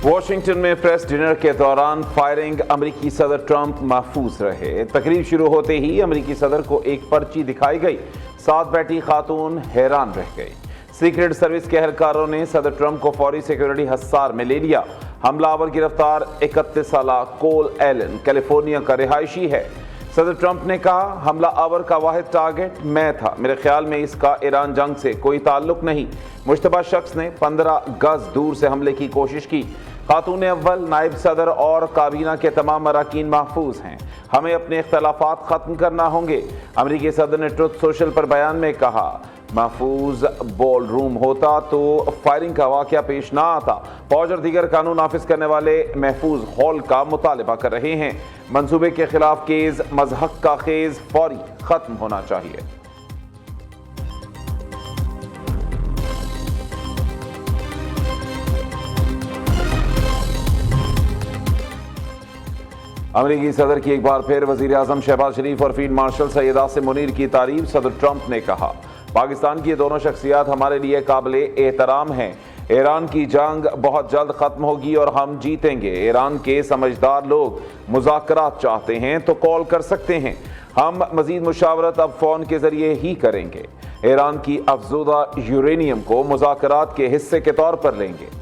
Washington میں press dinner کے دوران فائرنگ، امریکی صدر ٹرمپ محفوظ رہے۔ تقریب شروع ہوتے ہی امریکی صدر کو ایک پرچی دکھائی گئی، ساتھ بیٹھی خاتون حیران رہ گئی۔ سیکرٹ سروس کے اہلکاروں نے صدر ٹرمپ کو فوری سیکورٹی حصار میں لے لیا۔ حملہ آور گرفتار 31 سالہ کول ایلن کیلیفورنیا کا رہائشی ہے۔ صدر ٹرمپ نے کہا، حملہ آور کا واحد ٹارگٹ میں تھا، میرے خیال میں اس کا ایران جنگ سے کوئی تعلق نہیں۔ مشتبہ شخص نے 15 گز دور سے حملے کی کوشش کی۔ خاتون اول، نائب صدر اور کابینہ کے تمام اراکین محفوظ ہیں۔ ہمیں اپنے اختلافات ختم کرنا ہوں گے، امریکی صدر نے ٹروتھ سوشل پر بیان میں کہا۔ محفوظ بال روم ہوتا تو فائرنگ کا واقعہ پیش نہ آتا۔ فوج اور دیگر قانون نافذ کرنے والے محفوظ ہال کا مطالبہ کر رہے ہیں۔ منصوبے کے خلاف کیس مضحک کا خیز فوری ختم ہونا چاہیے۔ امریکی صدر کی ایک بار پھر وزیر اعظم شہباز شریف اور فیلڈ مارشل سید عاصم منیر کی تعریف۔ صدر ٹرمپ نے کہا، پاکستان کی یہ دونوں شخصیات ہمارے لیے قابل احترام ہیں۔ ایران کی جنگ بہت جلد ختم ہوگی اور ہم جیتیں گے۔ ایران کے سمجھدار لوگ مذاکرات چاہتے ہیں تو کال کر سکتے ہیں، ہم مزید مشاورت اب فون کے ذریعے ہی کریں گے۔ ایران کی افزودہ یورینیم کو مذاکرات کے حصے کے طور پر لیں گے۔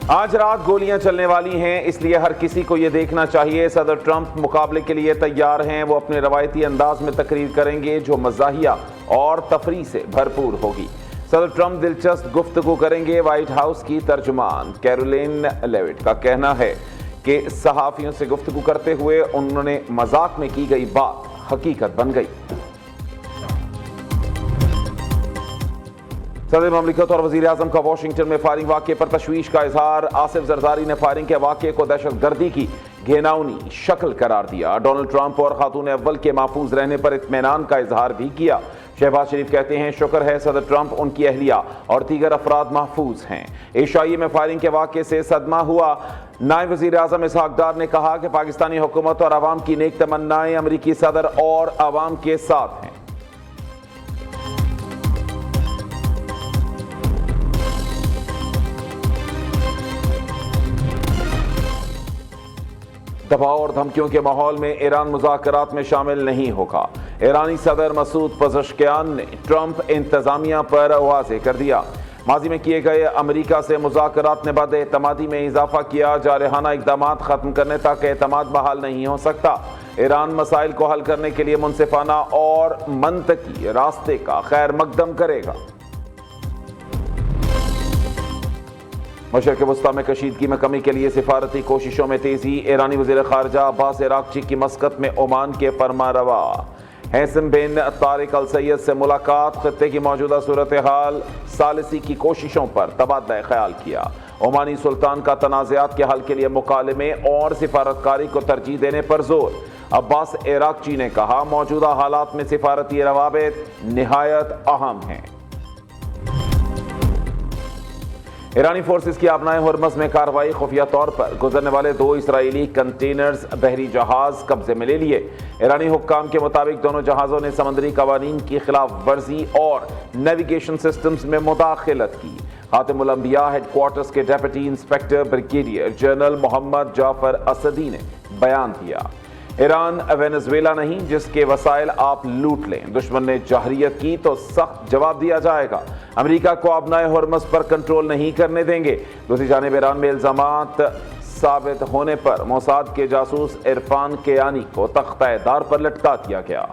آج رات گولیاں چلنے والی ہیں، اس لیے ہر کسی کو یہ دیکھنا چاہیے۔ صدر ٹرمپ مقابلے کے لیے تیار ہیں۔ وہ اپنے روایتی انداز میں تقریر کریں گے جو مزاحیہ اور تفریح سے بھرپور ہوگی۔ صدر ٹرمپ دلچسپ گفتگو کریں گے۔ وائٹ ہاؤس کی ترجمان کیرولین لیوٹ کا کہنا ہے کہ صحافیوں سے گفتگو کرتے ہوئے انہوں نے مذاق میں کی گئی بات حقیقت بن گئی۔ صدر مملکت اور وزیر اعظم کا واشنگٹن میں فائرنگ واقعے پر تشویش کا اظہار۔ آصف زرداری نے فائرنگ کے واقعے کو دہشت گردی کی گھناؤنی شکل قرار دیا۔ ڈونلڈ ٹرمپ اور خاتون اول کے محفوظ رہنے پر اطمینان کا اظہار بھی کیا۔ شہباز شریف کہتے ہیں، شکر ہے صدر ٹرمپ، ان کی اہلیہ اور دیگر افراد محفوظ ہیں۔ ایشیائی میں فائرنگ کے واقعے سے صدمہ ہوا۔ نائب وزیر اعظم اسحاق ڈار نے کہا کہ پاکستانی حکومت اور عوام کی نیک تمنائیں امریکی صدر اور عوام کے ساتھ ہیں۔ دباؤ اور دھمکیوں کے ماحول میں ایران مذاکرات میں شامل نہیں ہوگا۔ ایرانی صدر مسعود پزشکیان نے ٹرمپ انتظامیہ پر واضح کر دیا۔ ماضی میں کیے گئے امریکہ سے مذاکرات نے بد اعتمادی میں اضافہ کیا۔ جارحانہ اقدامات ختم کرنے تک اعتماد بحال نہیں ہو سکتا۔ ایران مسائل کو حل کرنے کے لیے منصفانہ اور منطقی راستے کا خیر مقدم کرے گا۔ مشرق وسطیٰ میں کشیدگی میں کمی کے لیے سفارتی کوششوں میں تیزی۔ ایرانی وزیر خارجہ عباس عراقچی کی مسقط میں عمان کے فرما روا حسن بن طارق السید سے ملاقات۔ خطے کی موجودہ صورتحال، ثالثی کی کوششوں پر تبادلہ خیال کیا۔ عمانی سلطان کا تنازعات کے حل کے لیے مکالمے اور سفارتکاری کو ترجیح دینے پر زور۔ عباس عراقچی نے کہا، موجودہ حالات میں سفارتی روابط نہایت اہم ہیں۔ ایرانی فورسز کی آبنائے ہرمز میں کارروائی، خفیہ طور پر گزرنے والے 2 اسرائیلی کنٹینرز بحری جہاز قبضے میں لے لیے۔ ایرانی حکام کے مطابق دونوں جہازوں نے سمندری قوانین کی خلاف ورزی اور نیویگیشن سسٹمز میں مداخلت کی۔ خاتم الانبیاء ہیڈ کوارٹرز کے ڈیپٹی انسپکٹر بریگیڈیئر جنرل محمد جعفر اسدی نے بیان دیا، ایران وینزویلا نہیں جس کے وسائل آپ لوٹ لیں۔ دشمن نے جارحیت کی تو سخت جواب دیا جائے گا۔ امریکہ کو آبنائے ہرمز پر کنٹرول نہیں کرنے دیں گے۔ دوسری جانب ایران میں الزامات ثابت ہونے پر موساد کے جاسوس عرفان کیانی کو تختہ دار پر لٹکا دیا گیا۔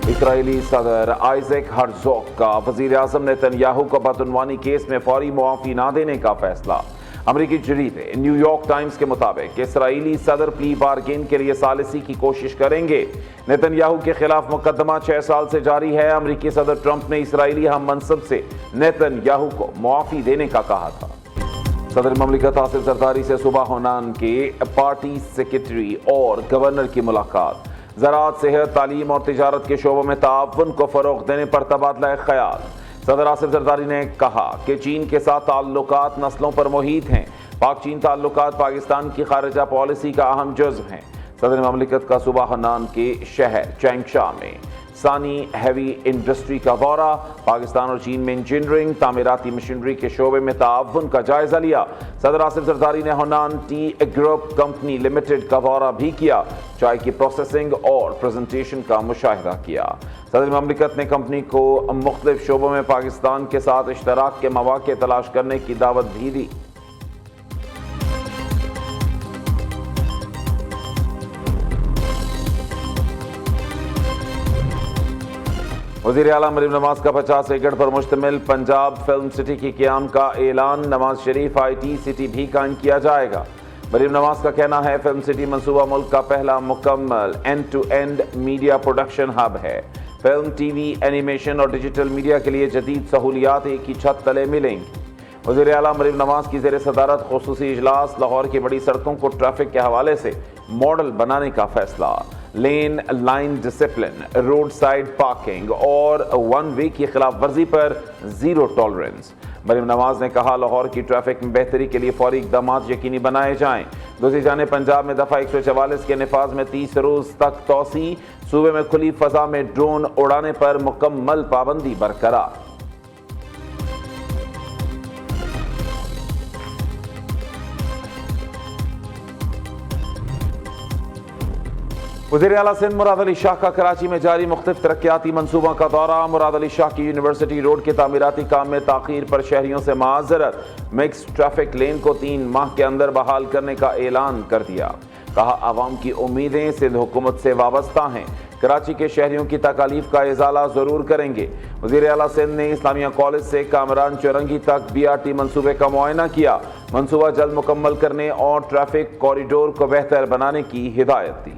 اسرائیلی صدر آئزیک ہرزوگ کا وزیر اعظم نتن یاہو کو بدعنوانی کیس میں فوری معافی نہ دینے کا فیصلہ۔ امریکی جریدے نیو یارک ٹائمز کے مطابق اسرائیلی صدر پلی بارگین کے لیے ثالثی کی کوشش کریں گے۔ نتن یاہو کے خلاف مقدمہ 6 سال سے جاری ہے۔ امریکی صدر ٹرمپ نے اسرائیلی ہم منصب سے نتن یاہو کو معافی دینے کا کہا تھا۔ صدر مملکت آصف زرداری سے صبح ہونان کے پارٹی سیکرٹری اور گورنر کی ملاقات۔ زراعت، صحت، تعلیم اور تجارت کے شعبوں میں تعاون کو فروغ دینے پر تبادلہ خیال۔ صدر آصف زرداری نے کہا کہ چین کے ساتھ تعلقات نسلوں پر محیط ہیں۔ پاک چین تعلقات پاکستان کی خارجہ پالیسی کا اہم جزو ہیں۔ صدر مملکت کا صوبہ ہنان کے شہر چینگشا میں ثانی ہیوی انڈسٹری کا دورہ، پاکستان اور چین میں انجینئرنگ تعمیراتی مشینری کے شعبے میں تعاون کا جائزہ لیا۔ صدر آصف زرداری نے Hanan T group company limited کا دورہ بھی کیا، چائے کی پروسیسنگ اور پریزنٹیشن کا مشاہدہ کیا۔ صدر مملکت نے کمپنی کو مختلف شعبوں میں پاکستان کے ساتھ اشتراک کے مواقع تلاش کرنے کی دعوت بھی دی۔ وزیر اعلیٰ مریم نواز کا 50 ایکڑ پر مشتمل پنجاب فلم سٹی کی قیام کا اعلان، Nawaz Sharif I T city بھی قائم کیا جائے گا۔ مریم نواز کا کہنا ہے فلم سٹی منصوبہ ملک کا پہلا مکمل end to end media production hub ہے۔ فلم، ٹی وی، اینیمیشن اور ڈیجیٹل میڈیا کے لیے جدید سہولیات ایک ہی چھت تلے ملیں گی۔ وزیر اعلیٰ مریم نواز کی زیر صدارت خصوصی اجلاس، لاہور کی بڑی سڑکوں کو ٹریفک کے حوالے سے ماڈل بنانے کا فیصلہ، lane line discipline, road side parking اور ون وے کی خلاف ورزی پر زیرو ٹالرنس۔ مریم نواز نے کہا لاہور کی ٹریفک میں بہتری کے لیے فوری اقدامات یقینی بنائے جائیں۔ دوسری جانب پنجاب میں دفعہ 144 کے نفاذ میں 30 روز تک توسیع، صوبے میں کھلی فضا میں ڈرون اڑانے پر مکمل پابندی برقرار۔ وزیر اعلیٰ سندھ مراد علی شاہ کا کراچی میں جاری مختلف ترقیاتی منصوبوں کا دورہ، مراد علی شاہ کی یونیورسٹی روڈ کے تعمیراتی کام میں تاخیر پر شہریوں سے معذرت، مکس ٹریفک لین کو 3 ماہ کے اندر بحال کرنے کا اعلان کر دیا۔ کہا عوام کی امیدیں سندھ حکومت سے وابستہ ہیں، کراچی کے شہریوں کی تکالیف کا ازالہ ضرور کریں گے۔ وزیر اعلیٰ سندھ نے اسلامیہ کالج سے کامران چورنگی تک BRT منصوبے کا معائنہ کیا، منصوبہ جلد مکمل کرنے اور ٹریفک کوریڈور کو بہتر بنانے کی ہدایت دی۔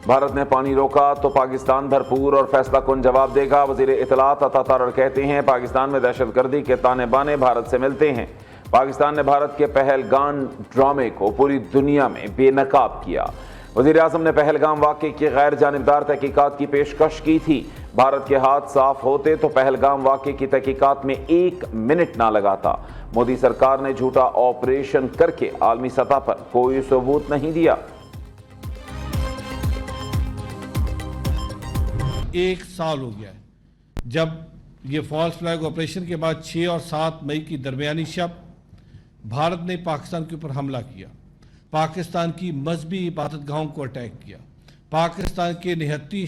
بھارت نے پانی روکا تو پاکستان بھرپور اور فیصلہ کن جواب دے گا، وزیر اطلاعات عطا تارڑ کہتے ہیں پاکستان میں دہشت گردی کے تانے بانے بھارت سے ملتے ہیں۔ پاکستان نے بھارت کے پہلگام ڈرامے کو پوری دنیا میں بے نقاب کیا۔ وزیر اعظم نے پہلگام واقعے کی غیر جانبدار تحقیقات کی پیشکش کی تھی۔ بھارت کے ہاتھ صاف ہوتے تو پہلگام واقعے کی تحقیقات میں 1 منٹ نہ لگاتا۔ مودی سرکار نے جھوٹا آپریشن کر کے عالمی سطح پر کوئی ثبوت نہیں دیا۔ 1 سال ہو گیا ہے جب یہ فالس فلیگ آپریشن کے بعد 6 اور 7 مئی کی درمیانی شب بھارت نے پاکستان کے اوپر حملہ کیا، پاکستان کی مذہبی عبادت گاہوں کو اٹیک کیا، پاکستان کے نہتے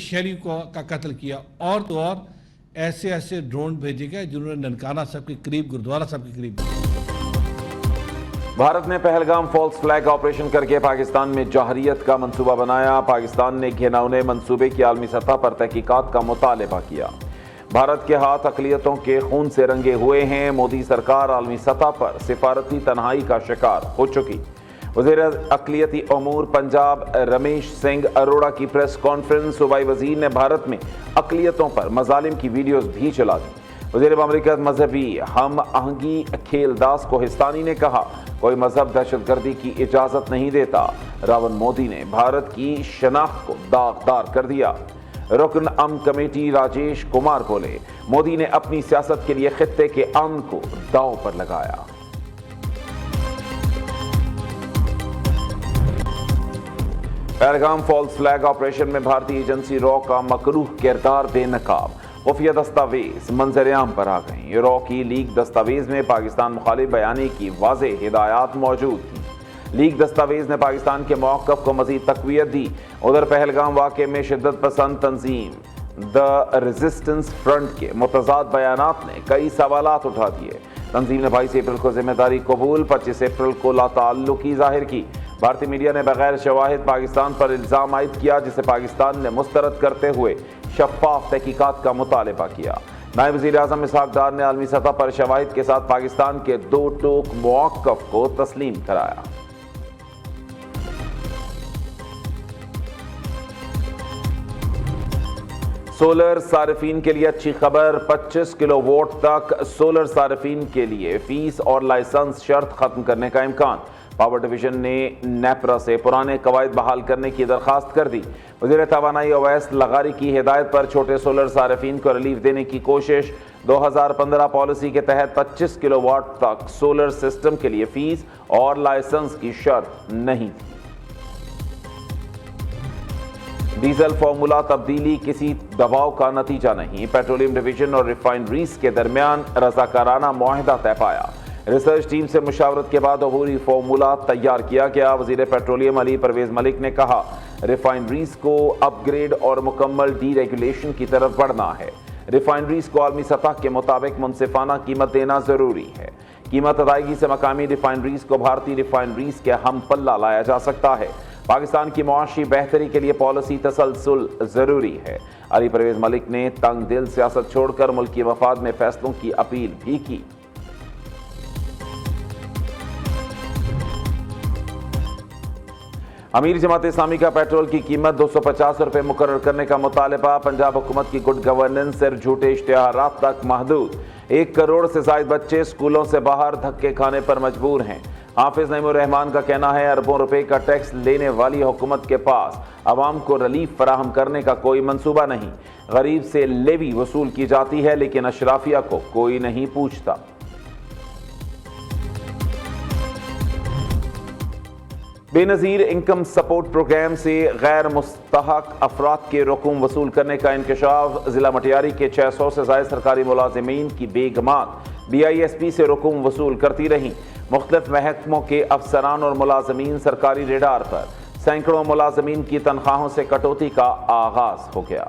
شہریوں کا قتل کیا، اور تو اور ایسے ڈرون بھیجے گئے جنہوں نے ننکانہ صاحب کے قریب، گردوارہ صاحب کے قریب۔ بھارت نے پہلگام فالس فلیگ آپریشن کر کے پاکستان میں جوہریت کا منصوبہ بنایا، پاکستان نے گھناؤنے منصوبے کی عالمی سطح پر تحقیقات کا مطالبہ کیا۔ بھارت کے ہاتھ اقلیتوں کے خون سے رنگے ہوئے ہیں، مودی سرکار عالمی سطح پر سفارتی تنہائی کا شکار ہو چکی۔ وزیر اقلیتی امور پنجاب رمیش سنگھ اروڑا کی پریس کانفرنس، صوبائی وزیر نے بھارت میں اقلیتوں پر مظالم کی ویڈیوز بھی چلا دی۔ وزیر مملکت مذہبی ہم آہنگی کھیل داس کوہستانی نے کہا کوئی مذہب دہشت گردی کی اجازت نہیں دیتا۔ راول مودی نے بھارت کی شناخت کو داغدار کر دیا۔ رکن کمیٹی راجیش کمار بولے مودی نے اپنی سیاست کے لیے خطے کے امن کو داؤ پر لگایا۔ پہلگام فالس فلیگ آپریشن میں بھارتی ایجنسی رو کا مکروہ کردار بے نقاب، خفیہ دستاویز منظر عام پر آ گئیں۔ رو کی لیک دستاویز میں پاکستان مخالف بیانی کی واضح ہدایات موجود تھیں۔ لیک دستاویز نے پاکستان کے موقف کو مزید تقویت دی۔ ادھر پہلگام واقعے میں شدت پسند تنظیم دی ریزسٹنس فرنٹ کے متضاد بیانات نے کئی سوالات اٹھا دیے۔ تنظیم نے 22 اپریل کو ذمہ داری قبول، 25 اپریل کو لا تعلقی ظاہر کی۔ بھارتی میڈیا نے بغیر شواہد پاکستان پر الزام عائد کیا، جسے پاکستان نے مسترد کرتے ہوئے شفاف تحقیقات کا مطالبہ کیا۔ نائب وزیر اعظم اسحاق ڈار نے عالمی سطح پر شواہد کے ساتھ پاکستان کے 2 ٹوک موقف کو تسلیم کرایا۔ سولر صارفین کے لیے اچھی خبر، 25 کلو واٹ تک سولر صارفین کے لیے فیس اور لائسنس شرط ختم کرنے کا امکان۔ پاور ڈویژن نے نیپرا سے پرانے قواعد بحال کرنے کی درخواست کر دی۔ وزیر توانائی اویس لغاری کی ہدایت پر چھوٹے سولر صارفین کو ریلیف دینے کی کوشش۔ 2015 پالیسی کے تحت 25 کلو واٹ تک سولر سسٹم کے لیے فیس اور لائسنس کی شرط نہیں تھی۔ ڈیزل فارمولا تبدیلی کسی دباؤ کا نتیجہ نہیں، پیٹرولیم ڈویژن اور ریفائنریز کے درمیان رضاکارانہ معاہدہ طے پایا۔ ریسرچ ٹیم سے مشاورت کے بعد عبوری فارمولا تیار کیا گیا۔ وزیر پیٹرولیم علی پرویز ملک نے کہا، ریفائنریز کو اپ گریڈ اور مکمل ڈی ریگولیشن کی طرف بڑھنا ہے۔ ریفائنریز کو عالمی سطح کے مطابق منصفانہ قیمت دینا ضروری ہے۔ قیمت ادائیگی سے مقامی ریفائنریز کو بھارتی ریفائنریز کے ہم پلہ لایا جا سکتا ہے۔ پاکستان کی معاشی بہتری کے لیے پالیسی تسلسل ضروری ہے۔ علی پرویز ملک نے تنگ دل سیاست چھوڑ کر ملکی مفاد میں فیصلوں کی اپیل بھی کی۔ امیر جماعت اسلامی کا پیٹرول کی قیمت 250 روپے مقرر کرنے کا مطالبہ۔ پنجاب حکومت کی گڈ گورننس صرف جھوٹے اشتہارات تک محدود۔ 1 کروڑ سے زائد بچے اسکولوں سے باہر دھکے کھانے پر مجبور ہیں۔ حافظ نعیم الرحمان کا کہنا ہے، اربوں روپے کا ٹیکس لینے والی حکومت کے پاس عوام کو ریلیف فراہم کرنے کا کوئی منصوبہ نہیں۔ غریب سے لیوی وصول کی جاتی ہے لیکن اشرافیہ کو کوئی نہیں پوچھتا۔ بے نظیر انکم سپورٹ پروگرام سے غیر مستحق افراد کے رقوم وصول کرنے کا انکشاف۔ ضلع مٹیاری کے 600 سے زائد سرکاری ملازمین کی بیگمات BISP سے رقوم وصول کرتی رہیں۔ مختلف محکموں کے افسران اور ملازمین سرکاری ریڈار پر۔ سینکڑوں ملازمین کی تنخواہوں سے کٹوتی کا آغاز ہو گیا۔